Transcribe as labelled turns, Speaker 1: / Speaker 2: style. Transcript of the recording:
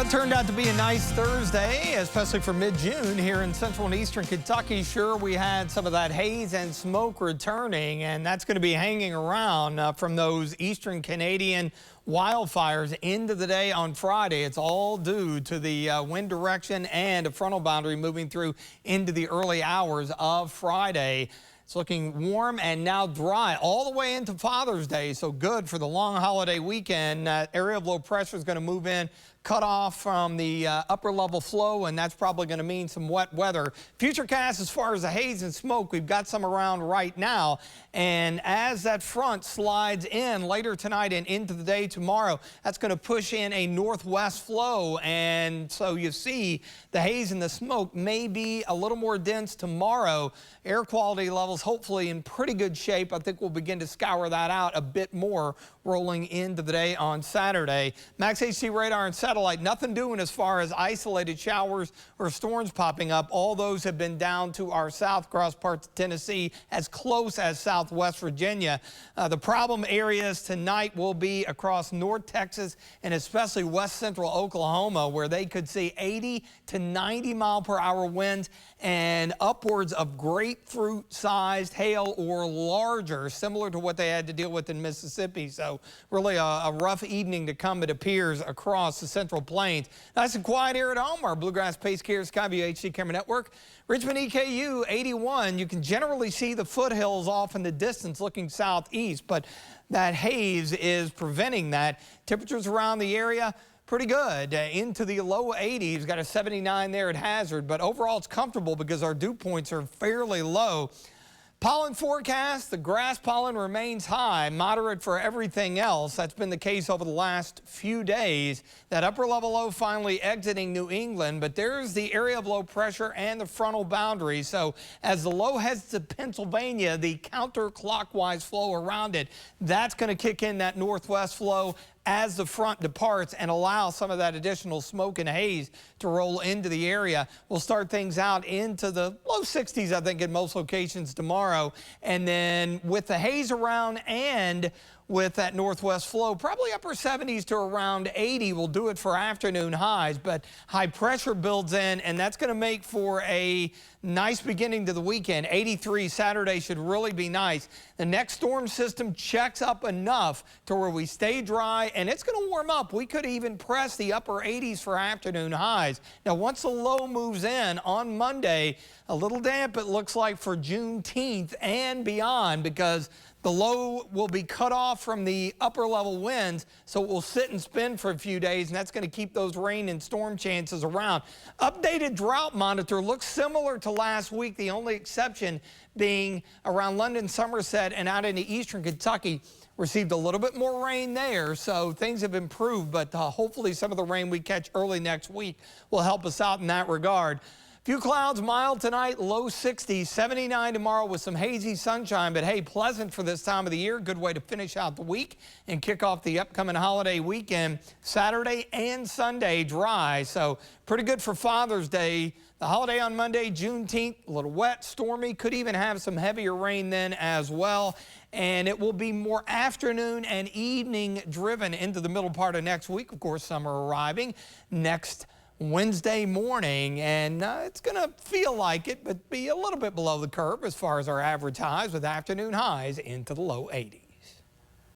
Speaker 1: It turned out to be a nice Thursday, especially for mid-June here in central and eastern Kentucky. Sure, we had some of that haze and smoke returning, and that's going to be hanging around from those eastern Canadian wildfires into the day on Friday. It's all due to the wind direction and a frontal boundary moving through into the early hours of Friday. It's looking warm and now dry all the way into Father's Day, so good for the long holiday weekend. Area of low pressure is going to move in, cut off from the upper level flow, and that's probably going to mean some wet weather. Futurecast as far as the haze and smoke, we've got some around right now, and as that front slides in later tonight and into the day tomorrow, that's going to push in a northwest flow, and so you see the haze and the smoke may be a little more dense tomorrow. Air quality levels hopefully in pretty good shape. I think we'll begin to scour that out a bit more rolling into the day on Saturday. Max HC radar and satellite, nothing doing as far as isolated showers or storms popping up. All those have been down to our south across parts of Tennessee, as close as southwest Virginia. The problem areas tonight will be across North Texas and especially west central Oklahoma, where they could see 80 to 90 mile per hour winds and upwards of grapefruit-sized hail or larger, similar to what they had to deal with in Mississippi. So really a rough evening to come, it appears, across the Central Plains. Nice and quiet here at home. Our Bluegrass Pace Care Skyview HD camera network. Richmond EKU 81. You can generally see the foothills off in the distance looking southeast, but that haze is preventing that. Temperatures around the area pretty good, into the low 80s. Got a 79 there at Hazard, but overall it's comfortable because our dew points are fairly low. Pollen forecast, the grass pollen remains high, moderate for everything else. That's been the case over the last few days. That upper level low finally exiting New England, but there's the area of low pressure and the frontal boundary. So as the low heads to Pennsylvania, the counterclockwise flow around it, that's going to kick in that northwest flow as the front departs and allow some of that additional smoke and haze to roll into the area. We'll start things out into the low 60s, I think, in most locations tomorrow. And then with the haze around and with that northwest flow, probably upper 70s to around 80 will do it for afternoon highs, but high pressure builds in, and that's going to make for a nice beginning to the weekend. 83 Saturday should really be nice. The next storm system checks up enough to where we stay dry, and it's going to warm up. We could even press the upper 80s for afternoon highs. Now, once the low moves in on Monday, a little damp it looks like for Juneteenth and beyond, because the low will be cut off from the upper level winds, so it will sit and spin for a few days, and that's going to keep those rain and storm chances around. Updated drought monitor looks similar to last week, the only exception being around London, Somerset, and out into eastern Kentucky. Received a little bit more rain there, so things have improved, but hopefully some of the rain we catch early next week will help us out in that regard. Few clouds, mild tonight, low 60s, 79 tomorrow with some hazy sunshine, but hey, pleasant for this time of the year. Good way to finish out the week and kick off the upcoming holiday weekend. Saturday and Sunday dry, so pretty good for Father's Day. The holiday on Monday, Juneteenth, a little wet, stormy, could even have some heavier rain then as well. And it will be more afternoon and evening driven into the middle part of next week. Of course, summer arriving next Wednesday morning, and it's going to feel like it, but be a little bit below the curve as far as our average highs, with afternoon highs into the low 80s.